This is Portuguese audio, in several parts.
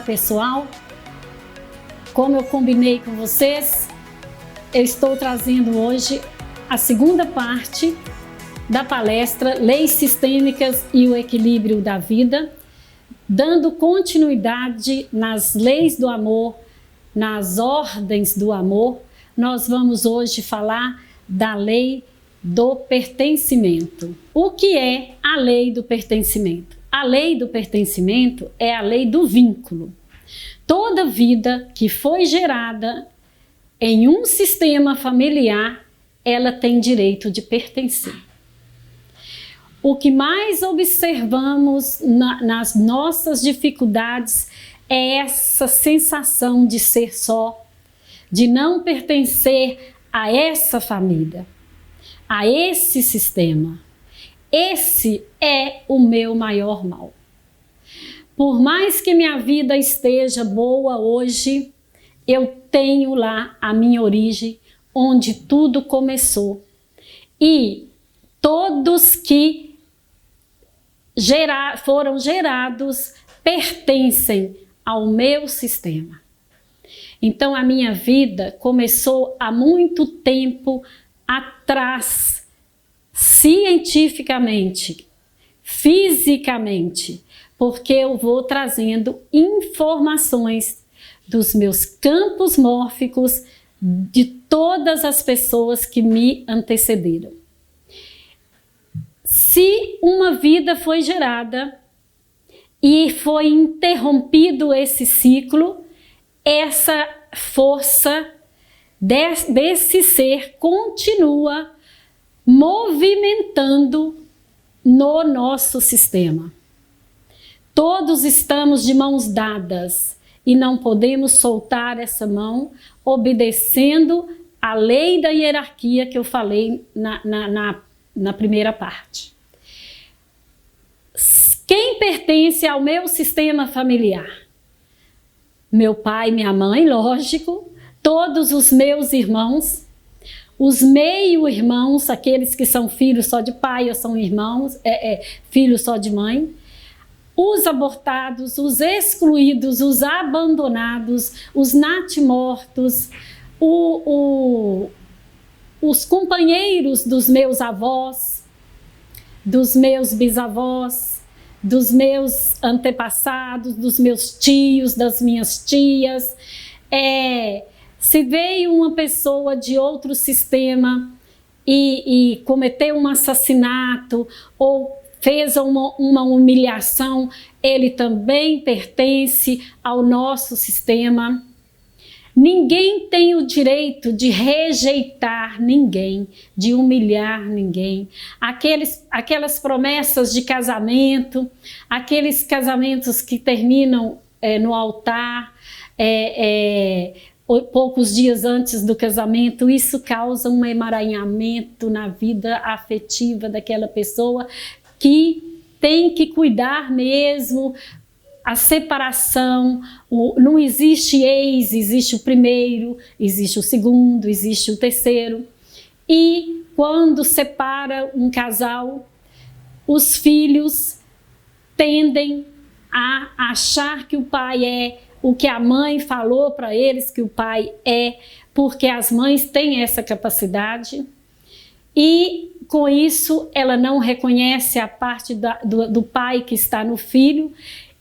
pessoal, como eu combinei com vocês, eu estou trazendo hoje a segunda parte da palestra Leis Sistêmicas e o Equilíbrio da Vida, dando continuidade nas leis do amor, nas ordens do amor. Nós vamos hoje falar da lei do pertencimento. O que é a lei do pertencimento? A lei do pertencimento é a lei do vínculo. Toda vida que foi gerada em um sistema familiar, ela tem direito de pertencer. O que mais observamos nas nossas dificuldades é essa sensação de ser só, de não pertencer a essa família, a esse sistema. Esse é o meu maior mal. Por mais que minha vida esteja boa hoje, eu tenho lá a minha origem, onde tudo começou. E todos que foram gerados pertencem ao meu sistema. Então a minha vida começou há muito tempo atrás, cientificamente, fisicamente, porque eu vou trazendo informações dos meus campos mórficos de todas as pessoas que me antecederam. Se uma vida foi gerada e foi interrompido esse ciclo, essa força desse ser continua movimentando no nosso sistema. Todos estamos de mãos dadas e não podemos soltar essa mão, obedecendo a lei da hierarquia que eu falei na primeira parte. Quem pertence ao meu sistema familiar? Meu pai, minha mãe, lógico, todos os meus irmãos, os meio-irmãos, aqueles que são filhos só de pai ou são irmãos, filhos só de mãe, os abortados, os excluídos, os abandonados, os natimortos, os companheiros dos meus avós, dos meus bisavós, dos meus antepassados, dos meus tios, das minhas tias. Se veio uma pessoa de outro sistema e cometeu um assassinato ou fez uma humilhação, ele também pertence ao nosso sistema. Ninguém tem o direito de rejeitar ninguém, de humilhar ninguém. Aquelas promessas de casamento, aqueles casamentos que terminam no altar, poucos dias antes do casamento, isso causa um emaranhamento na vida afetiva daquela pessoa que tem que cuidar mesmo. A separação, não existe ex, existe o primeiro, existe o segundo, existe o terceiro. E quando separa um casal, os filhos tendem a achar que o pai é o que a mãe falou para eles que o pai é, porque as mães têm essa capacidade. E com isso ela não reconhece a parte do pai que está no filho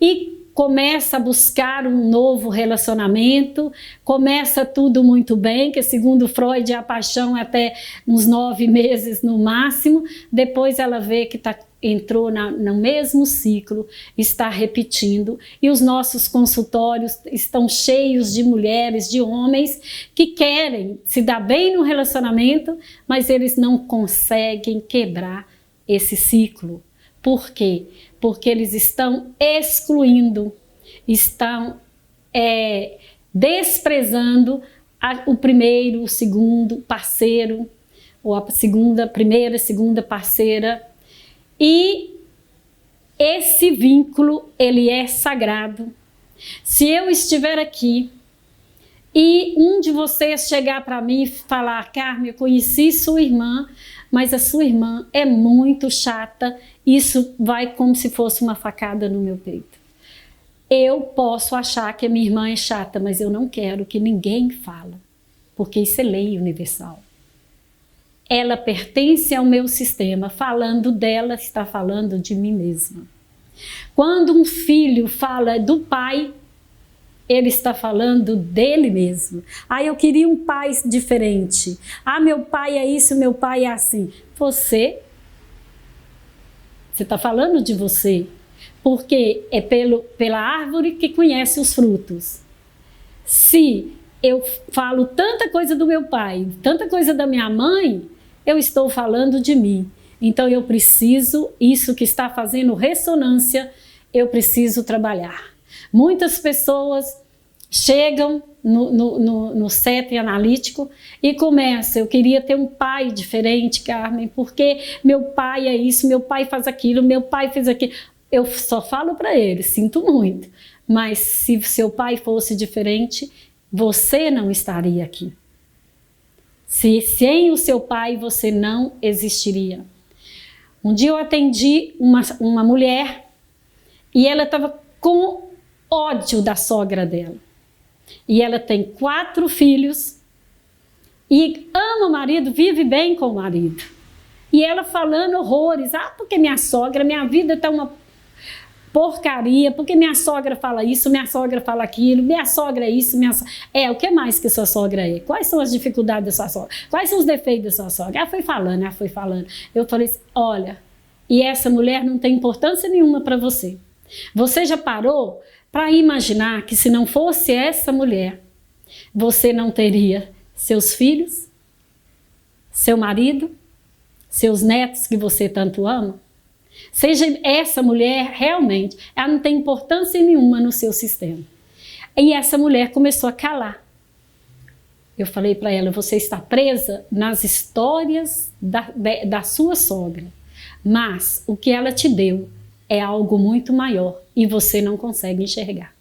e começa a buscar um novo relacionamento, começa tudo muito bem, que segundo Freud a paixão é até uns 9 meses no máximo, depois ela vê que entrou no mesmo ciclo, está repetindo, e os nossos consultórios estão cheios de mulheres, de homens que querem se dar bem no relacionamento, mas eles não conseguem quebrar esse ciclo. Por quê? Porque eles estão excluindo, estão desprezando o primeiro, o segundo parceiro, ou a primeira, segunda parceira. E esse vínculo, ele é sagrado. Se eu estiver aqui e um de vocês chegar para mim e falar: Carmen, eu conheci sua irmã, mas a sua irmã é muito chata, isso vai como se fosse uma facada no meu peito. Eu posso achar que a minha irmã é chata, mas eu não quero que ninguém fale, porque isso é lei universal. Ela pertence ao meu sistema, falando dela, está falando de mim mesma. Quando um filho fala do pai, ele está falando dele mesmo. Ah, eu queria um pai diferente. Ah, meu pai é isso, meu pai é assim. Você está falando de você, porque é pela árvore que conhece os frutos. Se eu falo tanta coisa do meu pai, tanta coisa da minha mãe, eu estou falando de mim. Então eu preciso, isso que está fazendo ressonância, eu preciso trabalhar. Muitas pessoas chegam no setting analítico e começam, eu queria ter um pai diferente, Carmen, porque meu pai é isso, meu pai faz aquilo, meu pai fez aquilo. Eu só falo para eles, sinto muito, mas se seu pai fosse diferente, você não estaria aqui. Sem o seu pai, você não existiria. Um dia eu atendi uma mulher e ela estava com ódio da sogra dela. E ela tem 4 filhos e ama o marido, vive bem com o marido. E ela falando horrores. Ah, porque minha sogra, minha vida está uma porcaria, porque minha sogra fala isso, minha sogra fala aquilo, minha sogra é isso, o que mais que sua sogra é? Quais são as dificuldades da sua sogra? Quais são os defeitos da sua sogra? Ela foi falando. Eu falei assim, olha, e essa mulher não tem importância nenhuma para você. Você já parou para imaginar que se não fosse essa mulher, você não teria seus filhos, seu marido, seus netos que você tanto ama? Seja essa mulher realmente, ela não tem importância nenhuma no seu sistema. E essa mulher começou a calar. Eu falei para ela, você está presa nas histórias da sua sogra, mas o que ela te deu é algo muito maior e você não consegue enxergar.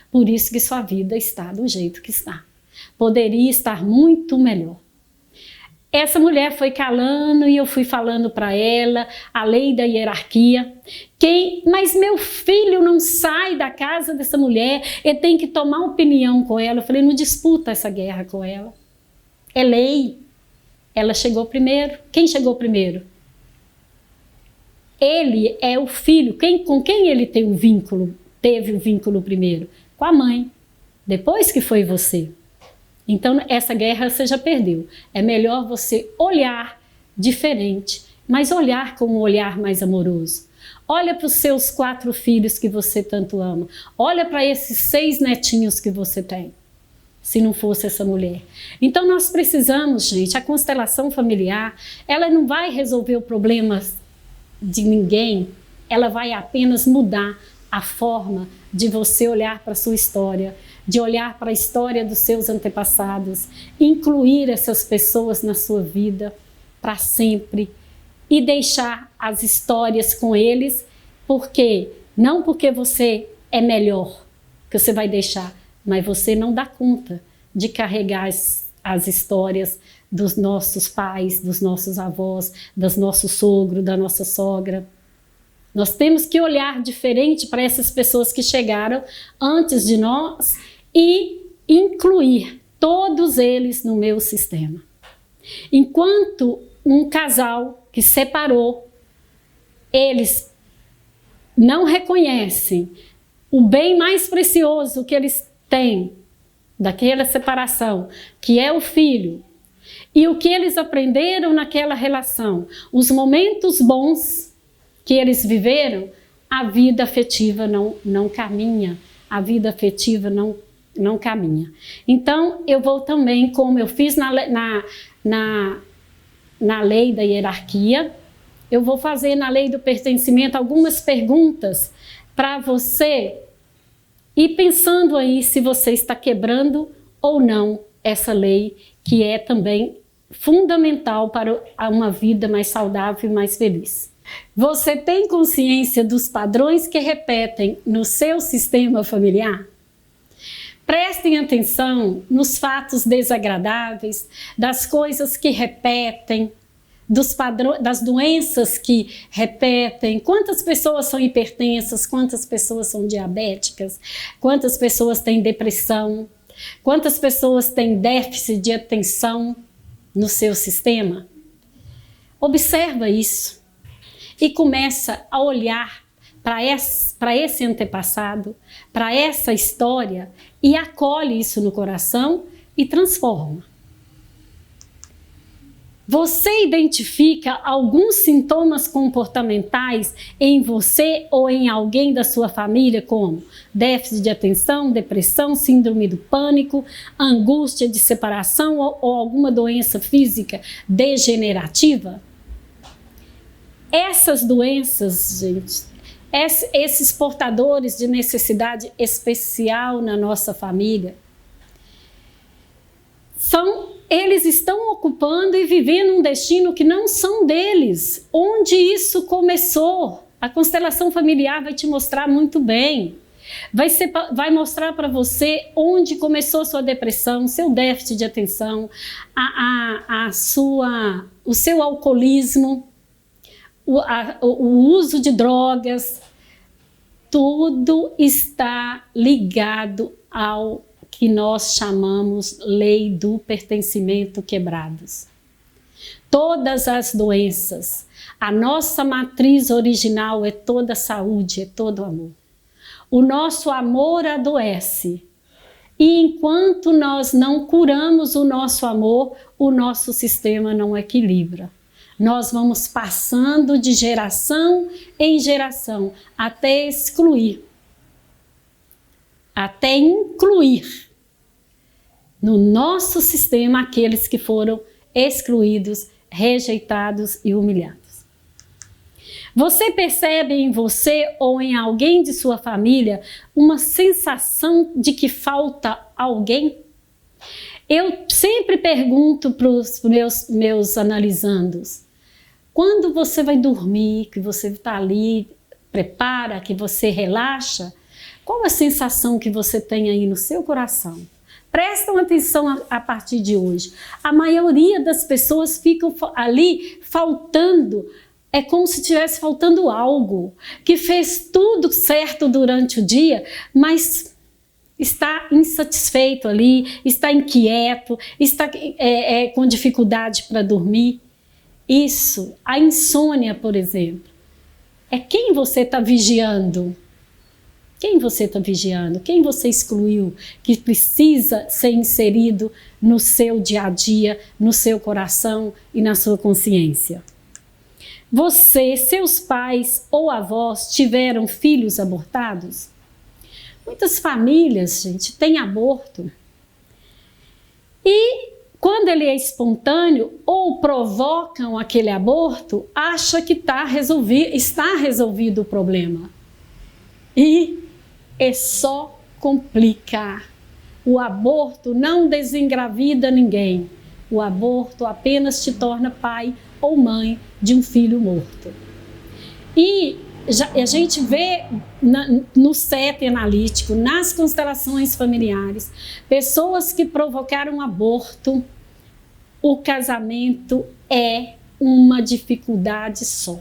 Por isso que sua vida está do jeito que está. Poderia estar muito melhor. Essa mulher foi calando e eu fui falando para ela a lei da hierarquia. Mas meu filho não sai da casa dessa mulher, ele tem que tomar opinião com ela. Eu falei, não disputa essa guerra com ela. É lei. Ela chegou primeiro. Quem chegou primeiro? Ele é o filho. Com quem ele tem um vínculo? Teve o vínculo primeiro? Com a mãe. Depois que foi você. Então, essa guerra você já perdeu. É melhor você olhar diferente, mas olhar com um olhar mais amoroso. Olha para os seus 4 filhos que você tanto ama. Olha para esses 6 netinhos que você tem, se não fosse essa mulher. Então, nós precisamos, gente, a constelação familiar, ela não vai resolver o problema de ninguém, ela vai apenas mudar a forma de você olhar para a sua história, de olhar para a história dos seus antepassados, incluir essas pessoas na sua vida para sempre e deixar as histórias com eles, não porque você é melhor que você vai deixar, mas você não dá conta de carregar as histórias dos nossos pais, dos nossos avós, dos nossos sogros, da nossa sogra. Nós temos que olhar diferente para essas pessoas que chegaram antes de nós e incluir todos eles no meu sistema. Enquanto um casal que separou, eles não reconhecem o bem mais precioso que eles têm daquela separação, que é o filho, e o que eles aprenderam naquela relação, os momentos bons que eles viveram, a vida afetiva não caminha, a vida afetiva não caminha. Então, eu vou também, como eu fiz na lei da hierarquia, eu vou fazer na lei do pertencimento algumas perguntas para você ir pensando aí se você está quebrando ou não essa lei, que é também fundamental para uma vida mais saudável e mais feliz. Você tem consciência dos padrões que repetem no seu sistema familiar? Prestem atenção nos fatos desagradáveis, das coisas que repetem, das doenças que repetem, quantas pessoas são hipertensas, quantas pessoas são diabéticas, quantas pessoas têm depressão, quantas pessoas têm déficit de atenção no seu sistema. Observa isso e começa a olhar para esse antepassado, para essa história e acolhe isso no coração e transforma. Você identifica alguns sintomas comportamentais em você ou em alguém da sua família, como déficit de atenção, depressão, síndrome do pânico, angústia de separação ou alguma doença física degenerativa? Essas doenças, gente, esses portadores de necessidade especial na nossa família, eles estão ocupando e vivendo um destino que não são deles. Onde isso começou? A constelação familiar vai te mostrar muito bem. Vai mostrar para você onde começou sua depressão, seu déficit de atenção, o seu alcoolismo, o uso de drogas. Tudo está ligado ao que nós chamamos lei do pertencimento quebrados. Todas as doenças, a nossa matriz original é toda saúde, é todo amor. O nosso amor adoece. E enquanto nós não curamos o nosso amor, o nosso sistema não equilibra. Nós vamos passando de geração em geração até excluir, até incluir no nosso sistema aqueles que foram excluídos, rejeitados e humilhados. Você percebe em você ou em alguém de sua família uma sensação de que falta alguém? Eu sempre pergunto para os meus analisandos, quando você vai dormir, que você está ali, prepara, que você relaxa, qual a sensação que você tem aí no seu coração? Prestam atenção a partir de hoje. A maioria das pessoas ficam ali faltando, é como se estivesse faltando algo, que fez tudo certo durante o dia, mas está insatisfeito ali, está inquieto, está com dificuldade para dormir. Isso, a insônia, por exemplo, é quem você está vigiando. Quem você está vigiando? Quem você excluiu que precisa ser inserido no seu dia a dia, no seu coração e na sua consciência? Você, seus pais ou avós tiveram filhos abortados? Muitas famílias, gente, têm aborto. E quando ele é espontâneo ou provocam aquele aborto, acha que está resolvido o problema. E é só complicar. O aborto não desengravida ninguém. O aborto apenas te torna pai ou mãe de um filho morto. E a gente vê no CEP analítico, nas constelações familiares, pessoas que provocaram aborto, o casamento é uma dificuldade só.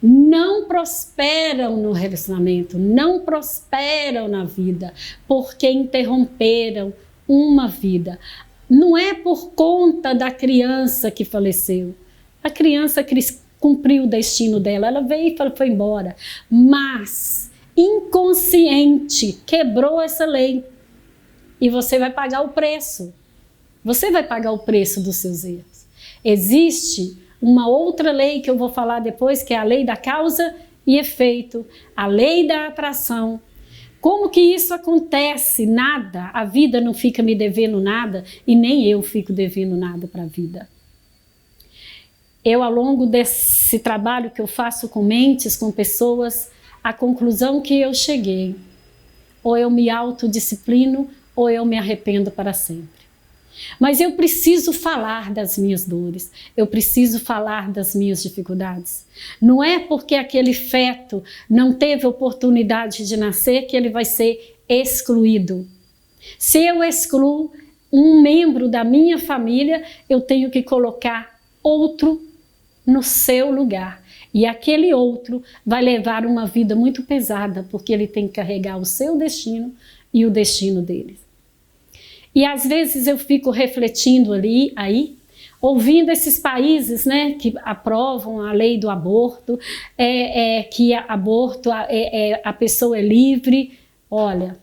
Não prosperam no relacionamento, não prosperam na vida, porque interromperam uma vida. Não é por conta da criança que faleceu. A criança cumpriu o destino dela, ela veio e foi embora. Mas, inconsciente, quebrou essa lei. E você vai pagar o preço. Você vai pagar o preço dos seus erros. Existe uma outra lei que eu vou falar depois, que é a lei da causa e efeito, a lei da atração. Como que isso acontece? Nada. A vida não fica me devendo nada e nem eu fico devendo nada para a vida. Eu, ao longo desse trabalho que eu faço com mentes, com pessoas, a conclusão que eu cheguei, ou eu me autodisciplino ou eu me arrependo para sempre. Mas eu preciso falar das minhas dores, eu preciso falar das minhas dificuldades. Não é porque aquele feto não teve oportunidade de nascer que ele vai ser excluído. Se eu excluo um membro da minha família, eu tenho que colocar outro no seu lugar. E aquele outro vai levar uma vida muito pesada, porque ele tem que carregar o seu destino e o destino deles. E às vezes eu fico refletindo aí, ouvindo esses países, né, que aprovam a lei do aborto, que aborto, a pessoa é livre. Olha,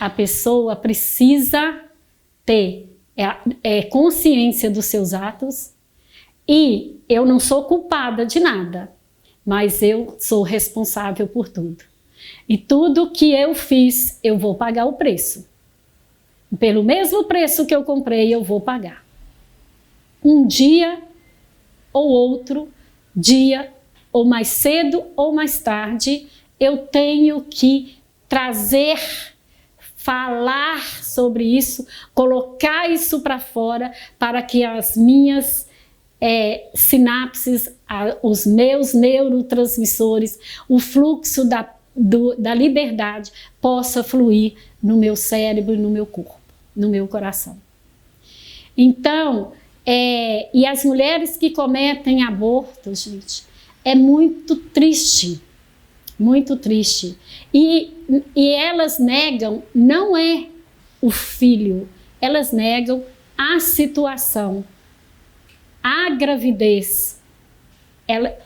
a pessoa precisa ter consciência dos seus atos, e eu não sou culpada de nada, mas eu sou responsável por tudo. E tudo que eu fiz, eu vou pagar o preço. Pelo mesmo preço que eu comprei, eu vou pagar. Um dia ou outro dia, ou mais cedo ou mais tarde, eu tenho que trazer, falar sobre isso, colocar isso para fora, para que as minhas sinapses, os meus neurotransmissores, o fluxo da liberdade possa fluir no meu cérebro, no meu corpo, no meu coração. Então, e as mulheres que cometem aborto, gente, é muito triste, muito triste. E elas negam, não é o filho, elas negam a situação, a gravidez,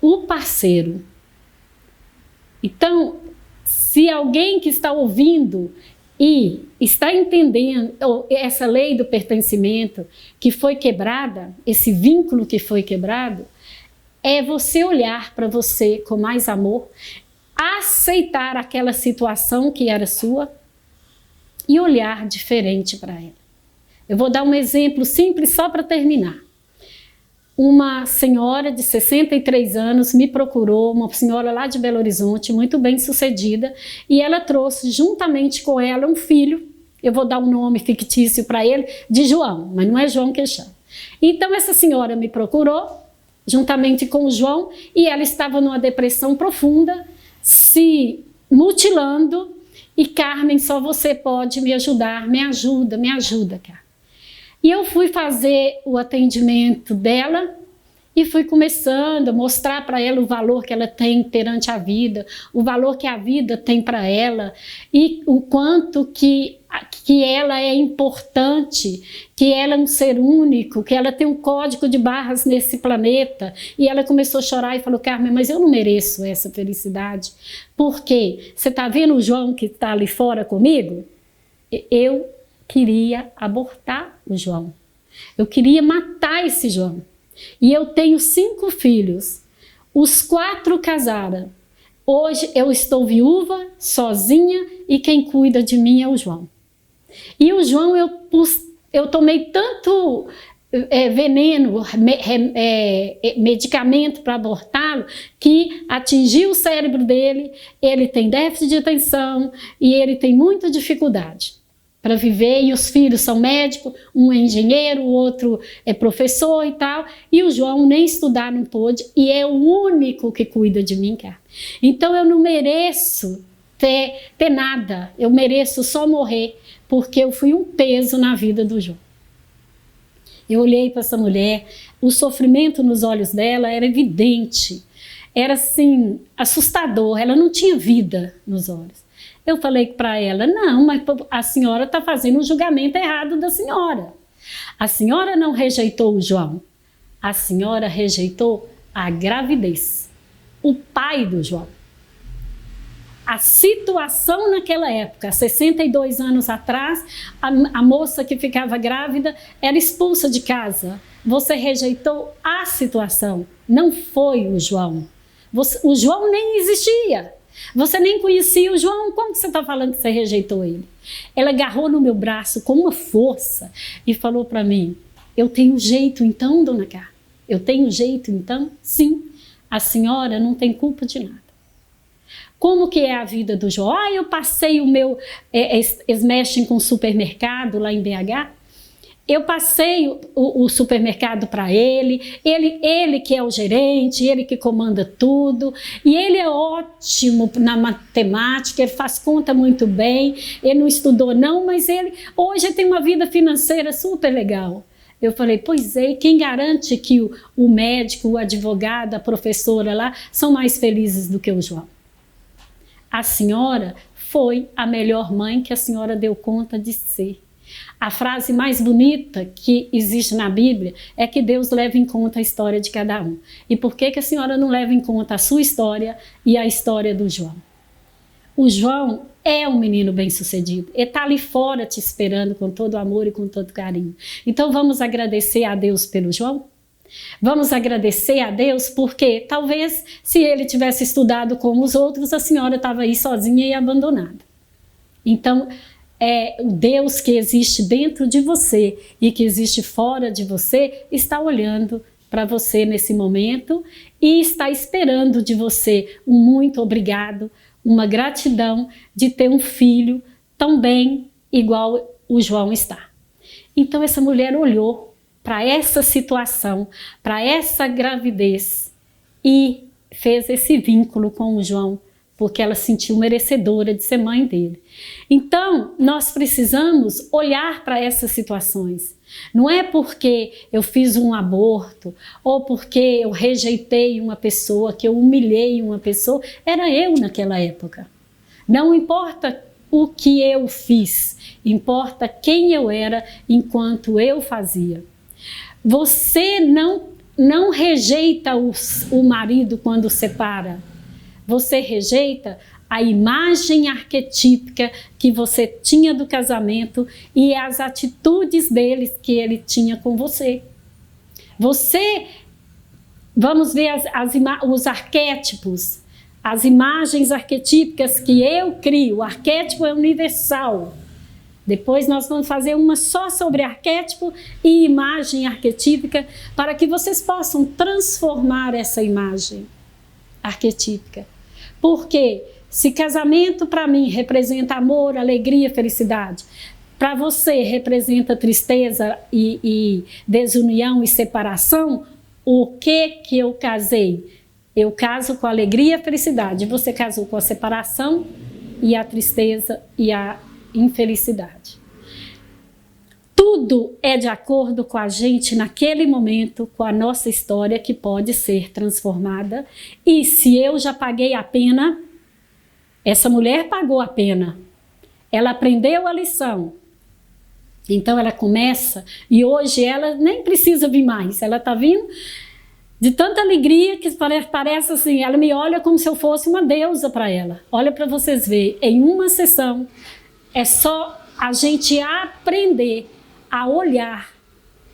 o parceiro. Então, se alguém que está ouvindo e está entendendo essa lei do pertencimento que foi quebrada, esse vínculo que foi quebrado, é você olhar para você com mais amor, aceitar aquela situação que era sua e olhar diferente para ela. Eu vou dar um exemplo simples só para terminar. Uma senhora de 63 anos me procurou, uma senhora lá de Belo Horizonte, muito bem sucedida, e ela trouxe juntamente com ela um filho, eu vou dar um nome fictício para ele, de João, mas não é João que chama. Então essa senhora me procurou, juntamente com o João, e ela estava numa depressão profunda, se mutilando, e Carmen, só você pode me ajudar, me ajuda, Carmen. E eu fui fazer o atendimento dela e fui começando a mostrar para ela o valor que ela tem perante a vida, o valor que a vida tem para ela e o quanto que ela é importante, que ela é um ser único, que ela tem um código de barras nesse planeta. E ela começou a chorar e falou: Carmen, mas eu não mereço essa felicidade. Por quê? Você está vendo o João que está ali fora comigo? Eu queria abortar o João. Eu queria matar esse João. E eu tenho 5 filhos. Os 4 casaram. Hoje eu estou viúva, sozinha, e quem cuida de mim é o João. E o João, eu tomei tanto veneno, medicamento para abortá-lo, que atingiu o cérebro dele. Ele tem déficit de atenção e ele tem muita dificuldade para viver, e os filhos são médicos, um é engenheiro, o outro é professor e tal, e o João nem estudar não pôde, e é o único que cuida de mim, cara. Então eu não mereço ter nada, eu mereço só morrer, porque eu fui um peso na vida do João. Eu olhei para essa mulher, o sofrimento nos olhos dela era evidente, era assim, assustador, ela não tinha vida nos olhos. Eu falei para ela: não, mas a senhora está fazendo um julgamento errado da senhora. A senhora não rejeitou o João, a senhora rejeitou a gravidez, o pai do João. A situação naquela época, 62 anos atrás, a moça que ficava grávida era expulsa de casa. Você rejeitou a situação, não foi o João. O João nem existia. Você nem conhecia o João, como que você está falando que você rejeitou ele? Ela agarrou no meu braço com uma força e falou para mim: eu tenho jeito então, dona Carmen? Eu tenho jeito então? Sim, a senhora não tem culpa de nada. Como que é a vida do João? Eu passei o meu, eles mexem com supermercado lá em BH, eu passei o supermercado para ele que é o gerente, ele que comanda tudo, e ele é ótimo na matemática, ele faz conta muito bem, ele não estudou não, mas ele hoje tem uma vida financeira super legal. Eu falei, pois é, e quem garante que o médico, o advogado, a professora lá são mais felizes do que o João? A senhora foi a melhor mãe que a senhora deu conta de ser. A frase mais bonita que existe na Bíblia é que Deus leva em conta a história de cada um. E por que a senhora não leva em conta a sua história e a história do João? O João é um menino bem-sucedido. Ele está ali fora te esperando com todo amor e com todo carinho. Então vamos agradecer a Deus pelo João? Vamos agradecer a Deus porque talvez se ele tivesse estudado como os outros, a senhora estava aí sozinha e abandonada. Então, o Deus que existe dentro de você e que existe fora de você está olhando para você nesse momento e está esperando de você um muito obrigado, uma gratidão de ter um filho tão bem igual o João está. Então essa mulher olhou para essa situação, para essa gravidez e fez esse vínculo com o João, porque ela se sentiu merecedora de ser mãe dele. Então, nós precisamos olhar para essas situações. Não é porque eu fiz um aborto, ou porque eu rejeitei uma pessoa, que eu humilhei uma pessoa, era eu naquela época. Não importa o que eu fiz, importa quem eu era enquanto eu fazia. Você não rejeita o marido quando separa. Você rejeita a imagem arquetípica que você tinha do casamento e as atitudes dele que ele tinha com você. Vamos ver os arquétipos, as imagens arquetípicas que eu crio. O arquétipo é universal. Depois nós vamos fazer uma só sobre arquétipo e imagem arquetípica para que vocês possam transformar essa imagem arquetípica. Porque se casamento para mim representa amor, alegria, felicidade, para você representa tristeza e desunião e separação, o que eu casei? Eu caso com a alegria e a felicidade. Você casou com a separação e a tristeza e a infelicidade. Tudo é de acordo com a gente naquele momento, com a nossa história que pode ser transformada. E se eu já paguei a pena, essa mulher pagou a pena. Ela aprendeu a lição. Então ela começa e hoje ela nem precisa vir mais. Ela está vindo de tanta alegria que parece assim, ela me olha como se eu fosse uma deusa para ela. Olha para vocês verem, em uma sessão é só a gente aprender a olhar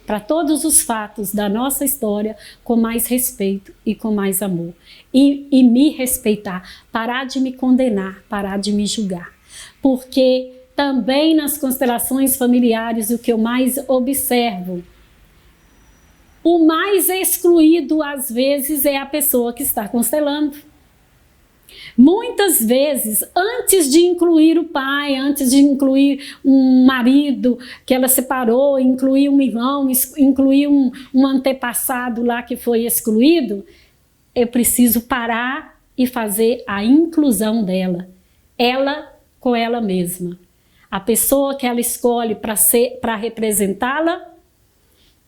para todos os fatos da nossa história com mais respeito e com mais amor. E me respeitar, parar de me condenar, parar de me julgar. Porque também nas constelações familiares o que eu mais observo, o mais excluído às vezes é a pessoa que está constelando. Muitas vezes, antes de incluir o pai, antes de incluir um marido que ela separou, incluir um irmão, incluir um antepassado lá que foi excluído, eu preciso parar e fazer a inclusão dela, ela com ela mesma. A pessoa que ela escolhe para representá-la,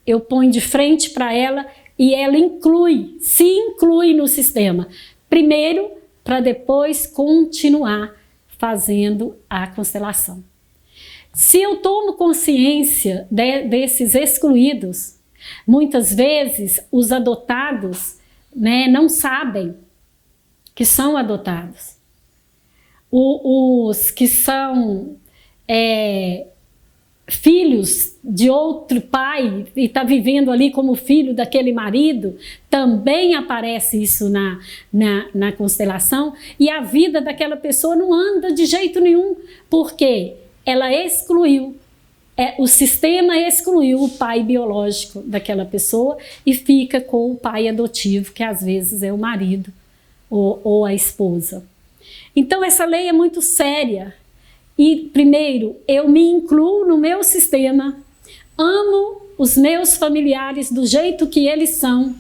eu ponho de frente para ela e ela se inclui no sistema. Primeiro, para depois continuar fazendo a constelação. Se eu tomo consciência desses excluídos, muitas vezes os adotados, não sabem que são adotados. Os que são filhos de outro pai e está vivendo ali como filho daquele marido, também aparece isso na constelação e a vida daquela pessoa não anda de jeito nenhum, porque ela excluiu, o sistema excluiu o pai biológico daquela pessoa e fica com o pai adotivo, que às vezes é o marido ou a esposa. Então essa lei é muito séria. E, primeiro, eu me incluo no meu sistema, amo os meus familiares do jeito que eles são.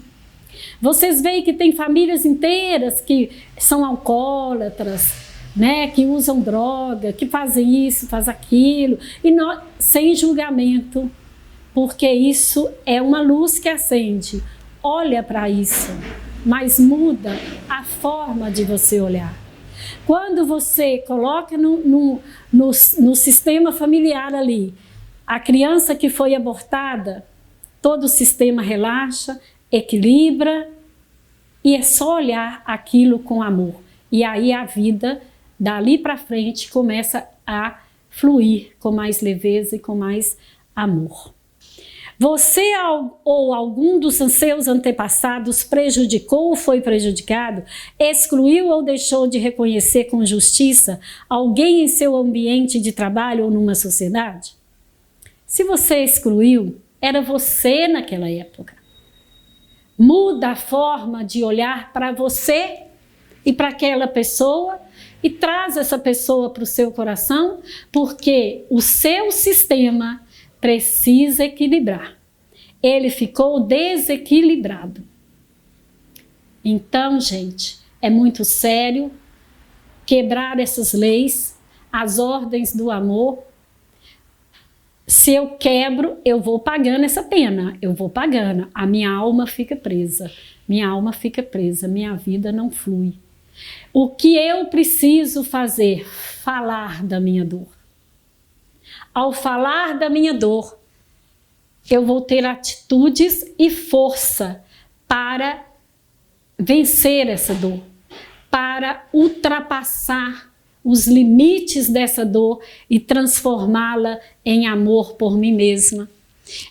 Vocês veem que tem famílias inteiras que são alcoólatras, que usam droga, que fazem isso, fazem aquilo, e sem julgamento. porque isso é uma luz que acende. Olha para isso, mas muda a forma de você olhar. Quando você coloca no sistema familiar ali, a criança que foi abortada, todo o sistema relaxa, equilibra, e é só olhar aquilo com amor. E aí a vida, dali para frente, começa a fluir com mais leveza e com mais amor. Você ou algum dos seus antepassados prejudicou ou foi prejudicado, excluiu ou deixou de reconhecer com justiça alguém em seu ambiente de trabalho ou numa sociedade? Se você excluiu, era você naquela época. Muda a forma de olhar para você e para aquela pessoa e traz essa pessoa para o seu coração, porque o seu sistema precisa equilibrar. Ele ficou desequilibrado. Então, gente, é muito sério quebrar essas leis, as ordens do amor. Se eu quebro, eu vou pagando essa pena, eu vou pagando. A minha alma fica presa, minha vida não flui. O que eu preciso fazer? Falar da minha dor. Ao falar da minha dor, eu vou ter atitudes e força para vencer essa dor, para ultrapassar os limites dessa dor e transformá-la em amor por mim mesma.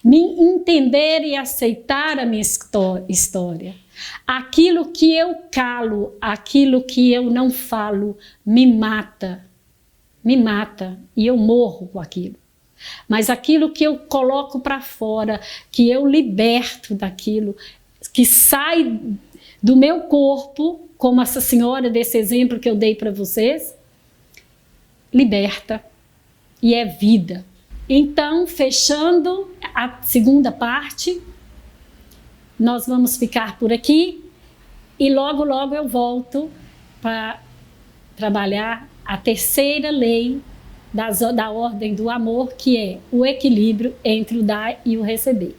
Me entender e aceitar a minha história. Aquilo que eu calo, aquilo que eu não falo, me mata e eu morro com aquilo. Mas aquilo que eu coloco para fora, que eu liberto daquilo, que sai do meu corpo, como essa senhora desse exemplo que eu dei para vocês, liberta e é vida. Então, fechando a segunda parte, nós vamos ficar por aqui e logo eu volto para trabalhar a terceira lei da ordem do amor, que é o equilíbrio entre o dar e o receber.